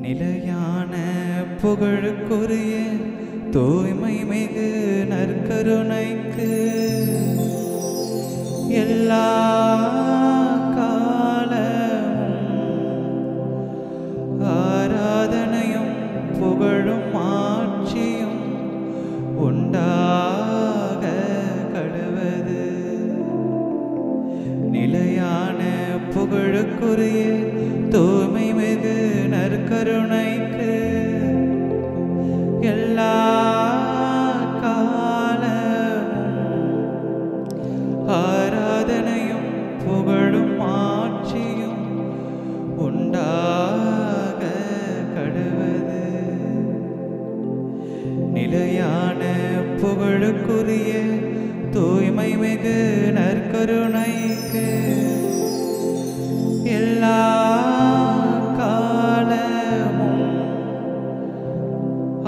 நிலையான புகழுக்குரிய தூய்மை மிகு நற்கருணைக்கு எல்லா காலமும் ஆராதனையும் புகழும் ஆட்சியும் உண்டாக கடவது. நிலையான புகழுக்குரிய தூய்மை மிகு நற்கருணைக்கு எல்லா காலமும் ஆராதனையும் புகழும் ஆட்சியும் உண்டாக கடவது. நிலையான புகழுக்குரிய தூய்மை மிகு நற்கருணைக்கு எல்லா காலமும்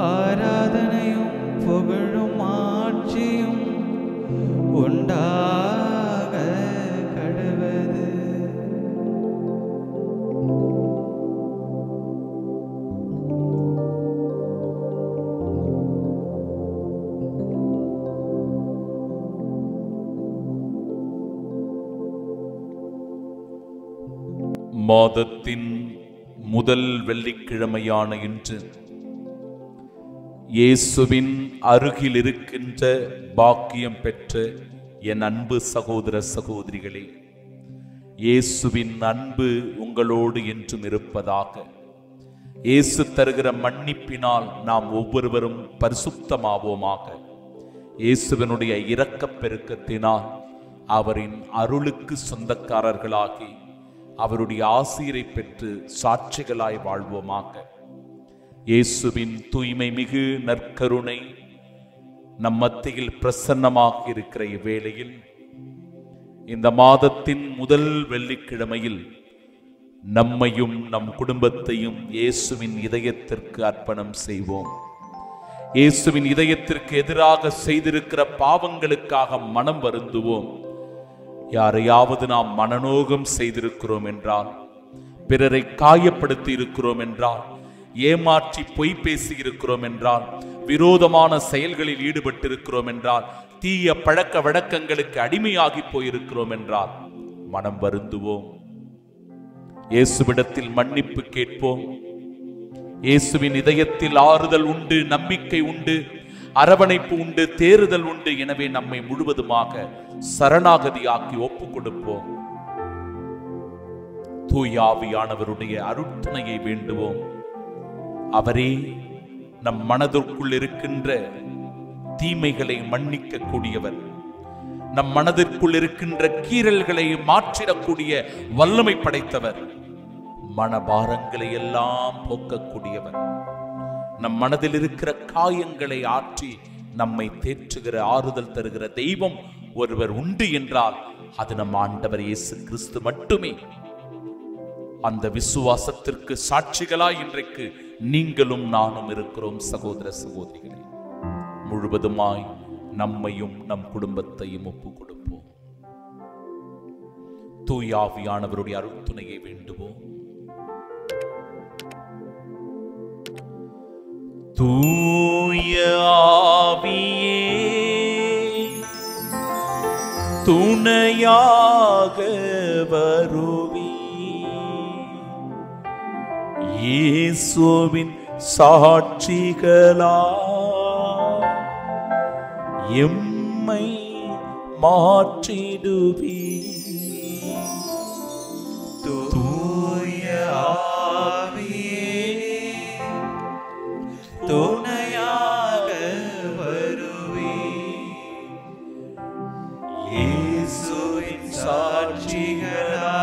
ஆராதனையும் புகழும் ஆட்சியும் உண்டாக கடவது. மாதத்தின் முதல் வெள்ளிக்கிழமையான இன்று இயேசுவின் அருகில் இருக்கின்ற பாக்கியம் பெற்ற என் அன்பு சகோதர சகோதரிகளே, இயேசுவின் அன்பு உங்களோடு என்றும் இருப்பதாக. இயேசு தருகிற மன்னிப்பினால் நாம் ஒவ்வொருவரும் பரிசுத்தமாவோமாக. இயேசுவினுடைய இரக்கப் பெருக்கத்தினால் அவரின் அருளுக்கு சொந்தக்காரர்களாகி அவருடைய ஆசீரை பெற்று சாட்சிகளாய் வாழ்வோமாக. இயேசுவின் தூய்மை மிகு நற்கருணை நம் மத்தியில் பிரசன்னமாக இருக்கிற இவ்வேளையில், இந்த மாதத்தின் முதல் வெள்ளிக்கிழமையில் நம்மையும் நம் குடும்பத்தையும் இயேசுவின் இதயத்திற்கு அர்ப்பணம் செய்வோம். இயேசுவின் இதயத்திற்கு எதிராக செய்திருக்கிற பாவங்களுக்காக மனம் வருந்துவோம். யாரையாவது நாம் மனநோகம் செய்திருக்கிறோம் என்றால், பிறரை காயப்படுத்தி இருக்கிறோம் என்றால், ஏமாற்றி பொய் பேசி இருக்கிறோம் என்றால், விரோதமான செயல்களில் ஈடுபட்டிருக்கிறோம் என்றால், தீய பழக்க வழக்கங்களுக்கு அடிமையாகி போயிருக்கிறோம் என்றால் மனம் வருந்துவோம். இயேசுவிடத்தில் மன்னிப்பு கேட்போம். இயேசுவின் இதயத்தில் ஆறுதல் உண்டு, நம்பிக்கை உண்டு, அரவணைப்பு உண்டு, தேறுதல் உண்டு. எனவே நம்மை முழுவதுமாக சரணாகதியாக்கி ஒப்புக் கொடுப்போம். தூய ஆவியானவருடைய அருட்துணையை வேண்டுவோம். அவரே நம் மனதிற்குள் இருக்கின்ற தீமைகளை மன்னிக்க கூடியவர், நம் மனதிற்குள் இருக்கின்ற கீறல்களை மாற்றிடக்கூடிய வல்லமை படைத்தவர், மனபாரங்களை எல்லாம் போக்கக்கூடியவர், நம் மனதில் இருக்கிற காயங்களை ஆற்றி நம்மை தேற்றுகிற ஆறுதல் தருகிற தெய்வம் ஒருவர் உண்டு என்றால் அது நம் ஆண்டவர் இயேசு கிறிஸ்து மட்டுமே. அந்த விசுவாசத்திற்கு சாட்சிகளாய் இன்றைக்கு நீங்களும் நானும் இருக்கிறோம். சகோதர சகோதரிகளே, முழுவதுமாய் நம்மையும் நம் குடும்பத்தையும் ஒப்புக் கொடுப்போம். தூய ஆவியானவருடைய அருட்துணையை வேண்டுவோம். தூய ஆவியே துணையாக வருவி, இயேசுவின் சாட்சிகளா எம்மை மாற்றிடுவி. தூய ஆவியே துணையாக வருவி, இயேசுவின் சாட்சிகளா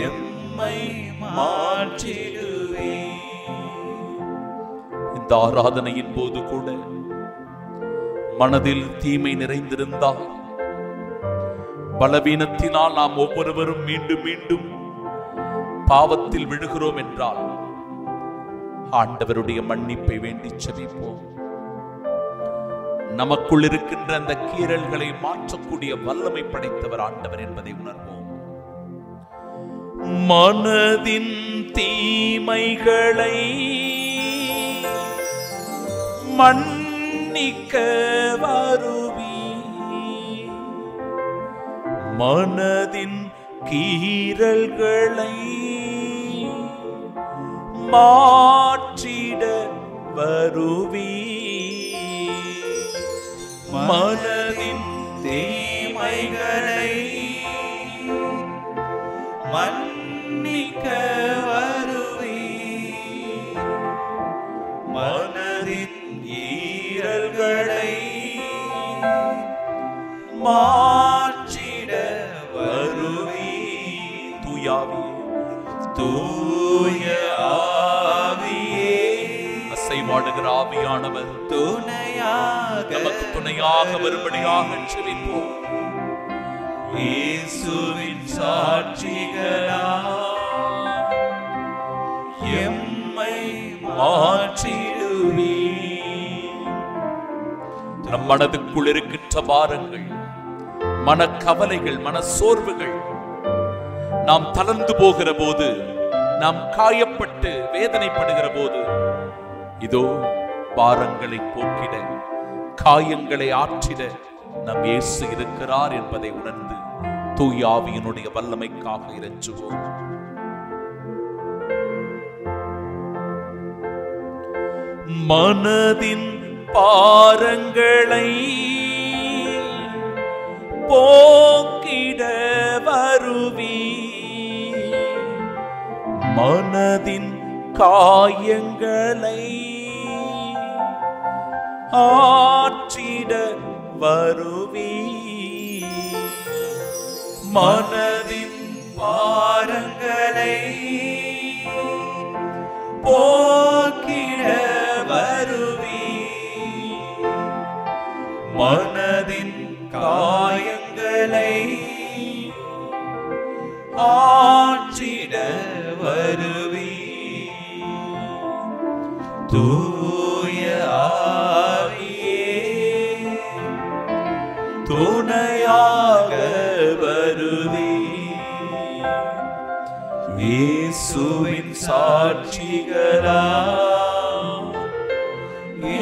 எம்மை மாற்றிடுவே. இந்த ஆராதனையின் போது கூட மனதில் தீமை நிறைந்திருந்தால், பலவீனத்தினால் நாம் ஒவ்வொருவரும் மீண்டும் மீண்டும் பாவத்தில் விழுகிறோம் என்றால் ஆண்டவருடைய மன்னிப்பை வேண்டி செபிப்போம். நமக்குள் இருக்கின்ற அந்த கீறல்களை மாற்றக்கூடிய வல்லமை படைத்தவர் ஆண்டவர் என்பதை உணர்வோம். மனதின் தீமைகளை மன்னிக்க வருவி, மனதின் கீறல்களை மாற்றிட வருவி, மனதின் தீமைகளை மன்னிக்க வருவி, மனதின் ஈரல்களை மாற்றிட வருவி. தூய ஆவியே அசைவாடுகிற ஆவியானவர் நமக்கு துணையாக வரும்படியாக செபிப்போம். இயேசுவின் சாட்சிகளாய் எம்மை மாற்றிடுவி. நம் மனதுக்குள் இருக்கின்ற பாரங்கள், மனக்கவலைகள், மன சோர்வுகள், நாம் தளர்ந்து போகிற போது, நாம் காயப்பட்டு வேதனைப்படுகிற போது, இதோ பாரங்களை போக்கிட, காயங்களை ஆற்றிட நம் இயேசு இருக்கிறார் என்பதை உணர்ந்து தூய ஆவியினுடைய வல்லமைக்காக இறைஞ்சுவோம். மனதின் பாரங்களை போக்கிட வருவி, மனதின் காயங்களை ஆற்றிட வருவி, மனதின் பாரங்களை போக்கிட வருவி, மனதின் காயங்களை ஆற்றிட வருவி. தூய ஆவியே துணையாக வருவி, இயேசுவின் சாட்சிகளாய்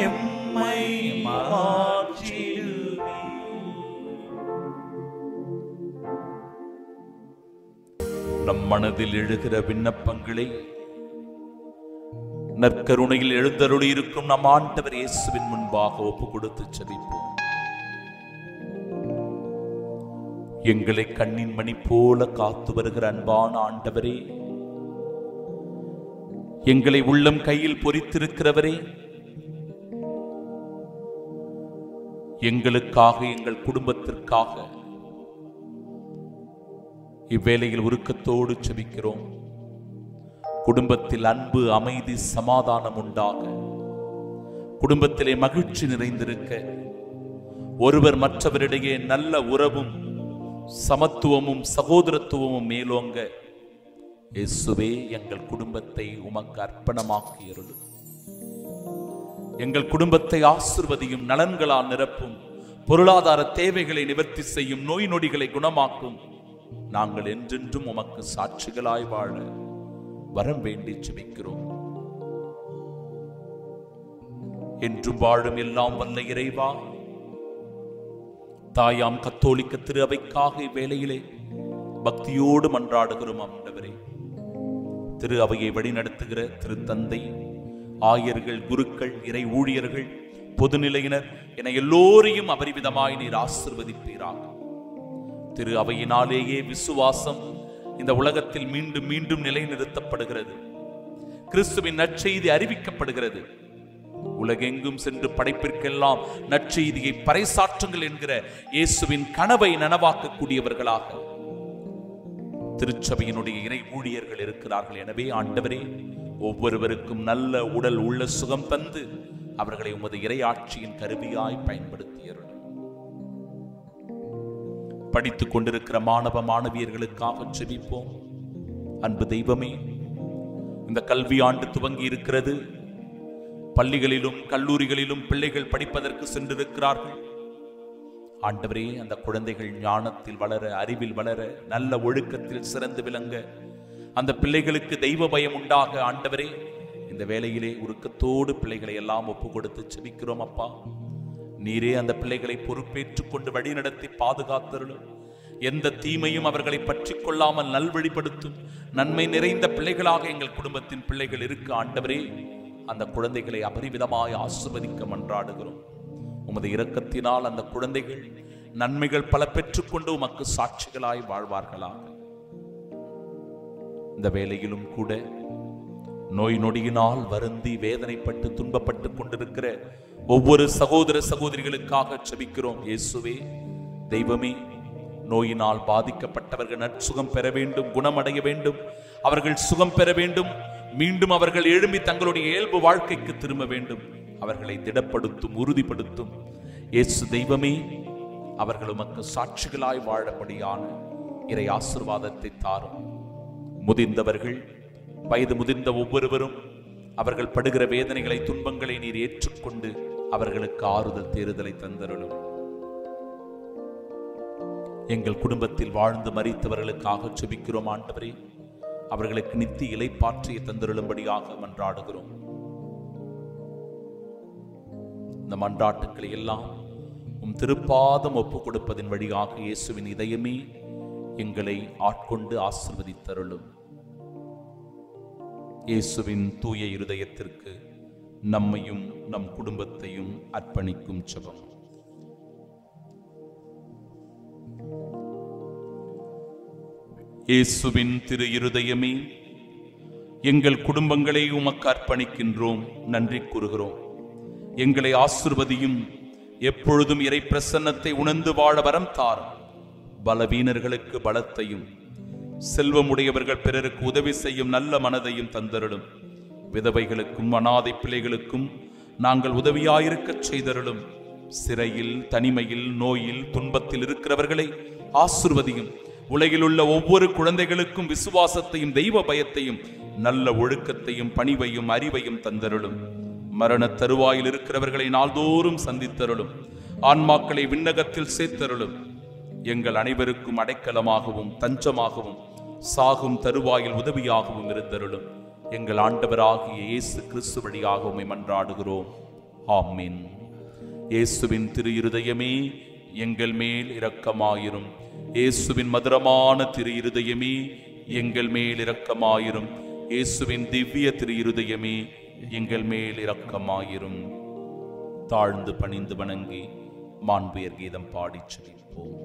எம்மை மாற்றிடுவி. நம் மனதில் எழுகிற விண்ணப்பங்களை நற்கருணையில் எழுந்தருளி இருக்கும் நம் ஆண்டவர் இயேசுவின் முன்பாக ஒப்பு கொடுத்து செபிப்போம். எங்களை கண்ணின் மணி போல காத்து வருகிற அன்பான ஆண்டவரே, எங்களை உள்ளம் கையில் பொறித்திருக்கிறவரே, எங்களுக்காக, எங்கள் குடும்பத்திற்காக இவ்வேளையில் உருக்கத்தோடு செபிக்கிறோம். குடும்பத்தில் அன்பு, அமைதி, சமாதானம் உண்டாக, குடும்பத்திலே மகிழ்ச்சி நிறைந்திருக்க, ஒருவர் மற்றவரிடையே நல்ல உறவும் சமத்துவமும் சகோதரத்துவமும் மேலோங்க, இயேசுவே எங்கள் குடும்பத்தை உமக்கு அர்ப்பணமாக்கியருளும். எங்கள் குடும்பத்தை ஆசிர்வதியும், நலன்களால் நிரப்பும், பொருளாதார தேவைகளை நிவர்த்தி செய்யும், நோய் நொடிகளை குணமாக்கும். நாங்கள் என்றென்றும் உமக்கு சாட்சிகளாய் வாழ வரம் வேண்டி ஜெபிக்கிறோம். என்றும் வாழும் எல்லாம் வல்ல இறைவா, தாயாம் கத்தோலிக்க திரு அவைக்காக இவ்வேளையிலே பக்தியோடு மன்றாடுகிறோம். ஆண்டவரே, திரு அவையை வழிநடத்துகிற திரு தந்தை, ஆயர்கள், குருக்கள், இறை ஊழியர்கள், பொதுநிலையினர் என எல்லோரையும் அபரிவிதமாய் நீர் ஆசிர்வதிப்பீராக. திரு அவையினாலேயே விசுவாசம் இந்த உலகத்தில் மீண்டும் மீண்டும் நிலைநிறுத்தப்படுகிறது. கிறிஸ்துவின் நற்செய்தி அறிவிக்கப்படுகிறது. உலகெங்கும் சென்று படைப்பிற்கெல்லாம் நற்செய்தியை பறைசாற்றுங்கள் என்கிற இயேசுவின் கனவை நனவாக்கக்கூடியவர்களாக திருச்சபையினுடைய இறை ஊழியர்கள் இருக்கிறார்கள். எனவே ஆண்டவரே, ஒவ்வொருவருக்கும் நல்ல உடல் உள்ள சுகம் தந்து அவர்களை உமது இறையாட்சியின் கருவியாய் பயன்படுத்தியருள். படித்துக் கொண்டிருக்கிற மாணவ மாணவியர்களுக்காக ஜெபிப்போம். அன்பு தெய்வமே, இந்த கல்வி ஆண்டு துவங்கி இருக்கிறது. பள்ளிகளிலும் கல்லூரிகளிலும் பிள்ளைகள் படிப்பதற்கு சென்றிருக்கிறார்கள். ஆண்டவரே, அந்த குழந்தைகள் ஞானத்தில் வளர, அறிவில் வளர, நல்ல ஒழுக்கத்தில் சிறந்து விளங்க, அந்த பிள்ளைகளுக்கு தெய்வ பயம் உண்டாக ஆண்டவரே இந்த வேளையிலே உருக்கத்தோடு பிள்ளைகளை எல்லாம் ஒப்பு கொடுத்து செபிக்கிறோம் அப்பா. நீரே அந்த பிள்ளைகளை பொறுப்பேற்றுக் கொண்டு வழிநடத்தி பாதுகாத்தருளும். எந்த தீமையும் அவர்களை பற்றி கொள்ளாமல் நல்வழிப்படுத்தும் நன்மை நிறைந்த பிள்ளைகளாக எங்கள் குடும்பத்தின் பிள்ளைகள் இருக்க ஆண்டவரே அந்த குழந்தைகளை அபரிவிதமாய் ஆசீர்வதிக்க மன்றாடுகிறோம். உமது இரக்கத்தினால் அந்த குழந்தைகள் நன்மைகள் பல பெற்றுக்கொண்டு உமக்கு சாட்சிகளாய் வாழ்வார்களாக. இந்த வேளையிலும் கூட நோய் நொடியினால் வருந்தி வேதனைப்பட்டு துன்பப்பட்டு கொண்டிருக்கிற ஒவ்வொரு சகோதர சகோதரிகளுக்காக செபிக்கிறோம். இயேசுவே தெய்வமே, நோயினால் பாதிக்கப்பட்டவர்கள் நற்சுகம் பெற வேண்டும், குணமடைய வேண்டும், அவர்கள் சுகம் பெற வேண்டும், மீண்டும் அவர்கள் எழும்பி தங்களுடைய இயல்பு வாழ்க்கைக்கு திரும்ப வேண்டும். அவர்களை திடப்படுத்தும், உறுதிப்படுத்தும். இயேசு தெய்வமே, அவர்கள் உமக்கு சாட்சிகளாய் வாழப்படியான இறை ஆசீர்வாதத்தை தாரும். முதிர்ந்தவர்கள், வயது முதிர்ந்த ஒவ்வொருவரும் அவர்கள் படுகிற வேதனைகளை, துன்பங்களை நீர் ஏற்றுக்கொண்டு அவர்களுக்கு ஆறுதல் தேறுதலை தந்தருளும். எங்கள் குடும்பத்தில் வாழ்ந்து மரித்தவர்களுக்காக செபிக்கிறோம் ஆண்டவரே. அவர்களுக்கு நித்திய இளைப்பாற்றிய தந்தருளும்படியாக மன்றாடுகிறோம். இந்த மன்றாட்டுக்களை எல்லாம் உம் திருப்பாதம் ஒப்புக் கொடுப்பதின் வழியாக இயேசுவின் இதயமே எங்களை ஆட்கொண்டு ஆசீர்வதித்தருளும். இயேசுவின் தூய இருதயத்திற்கு நம்மையும் நம் குடும்பத்தையும் அர்ப்பணிக்கும் ஜெபம். இயேசுவின் திரு இருதயமே, எங்கள் குடும்பங்களை உமக்கு அர்ப்பணிக்கின்றோம், நன்றி கூறுகிறோம். எங்களை ஆசீர்வதியும், எப்பொழுதும் இறை பிரசன்னத்தை உணர்ந்து வாழ வரம் தாரும். பலவீனர்களுக்கு பலத்தையும், செல்வமுடையவர்கள் பிறருக்கு உதவி செய்யும் நல்ல மனதையும் தந்தருளும். விதவைகளுக்கும் அனாதை பிள்ளைகளுக்கும் நாங்கள் உதவியாயிருக்கச் செய்தருளும். சிறையில், தனிமையில், நோயில், துன்பத்தில் இருக்கிறவர்களை ஆசீர்வதியும். உலகில் உள்ள ஒவ்வொரு குழந்தைகளுக்கும் விசுவாசத்தையும் தெய்வ பயத்தையும் நல்ல ஒழுக்கத்தையும் பணிவையும் அறிவையும் தந்தருளும். மரண தருவாயில் இருக்கிறவர்களை நாள்தோறும் சந்தித்தருளும். ஆன்மாக்களை விண்ணகத்தில் சேர்த்தருளும். எங்கள் அனைவருக்கும் அடைக்கலமாகவும் தஞ்சமாகவும் சாகும் தருவாயில் உதவியாகவும் இருந்தருளும். எங்கள் ஆண்டவராகிய இயேசு கிறிஸ்து வழியாக உம்மை மன்றாடுகிறோம். ஆமென். இயேசுவின் திரு இருதயமே, எங்கள் மேல் இரக்கமாயிரும். இயேசுவின் மதுரமான திரு இருதயமே, எங்கள் மேல் இரக்கமாயிரும். இயேசுவின் திவ்ய திரு இருதயமே, எங்கள் மேல் இரக்கமாயிரும். தாழ்ந்து பணிந்து வணங்கி மாண்புயர் கீதம் பாடிச் செபிப்போம்.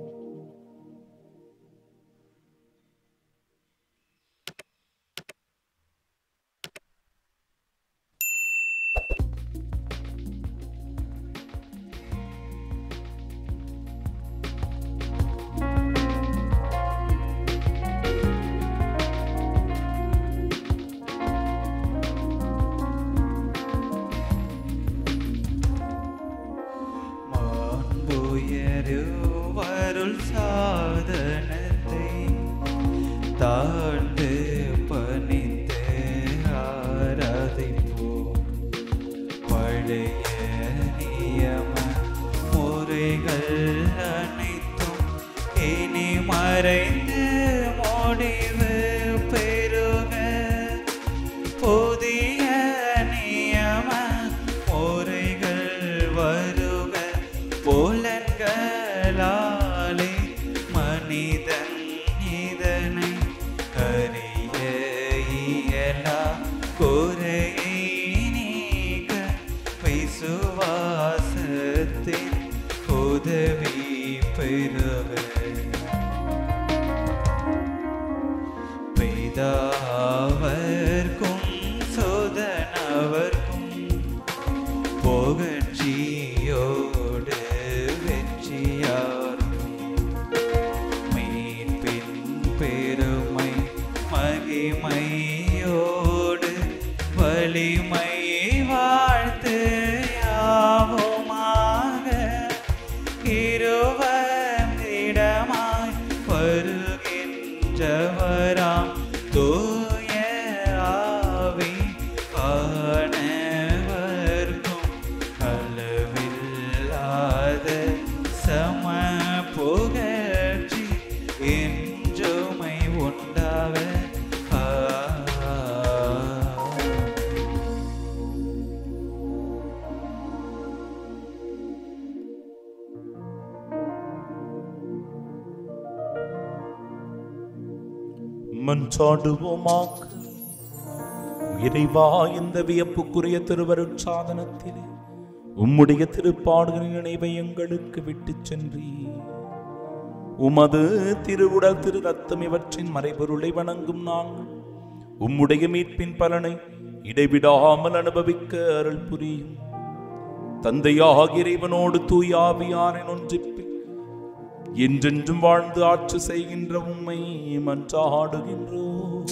சாதனத்தை தாழ்ந்து பணிந்து ஆராதிப்போம். பழைய நியம முறைகள் அனைத்தும் இனி மறைந்து முடிவு பெறுக. புதிய நியம முறைகள் வருக. புலன்களாலே மனிதன் இதனை அறிய இயலா. குறையை நீக்க விசுவாசத்தின் உதவி பெறுக. பிதாவர்க்கும் சுதனவர்க்கும் புகழ்ச்சியோடு வெற்றியார்க்கும் மீட்பின் பெருமை மகிமையோடு வலிமை வாழ்த்து யாவுமாக. இருவரிடமாய் வருகின்றவராம் தூய ஆவி ஆனவர்க்கும் அளவில்லாத சம புகழ்ச்சி என்றுமை உண்டாக. மன்றாடுவோமாக. இறைவா, இந்த வியப்புக்குரிய திருவருட்சாதனத்திலே உம்முடைய திருப்பாடுகளின் நினைவை எங்களுக்கு விட்டுச் சென்றீர். உமது திருவுடல் திரு ரத்தம் இவற்றின் மறைபொருளை வணங்கும் நாங்கள் உம்முடைய மீட்பின் பலனை இடைவிடாமல் அனுபவிக்க அருள் புரியும். தந்தையாக இறைவனோடு தூய ஆவியாரின் ஒன்றிப்பில் என்றென்றும் வாழ்ந்து ஆட்சி செய்கின்ற உம்மை மன்றாடுகின்றோம்.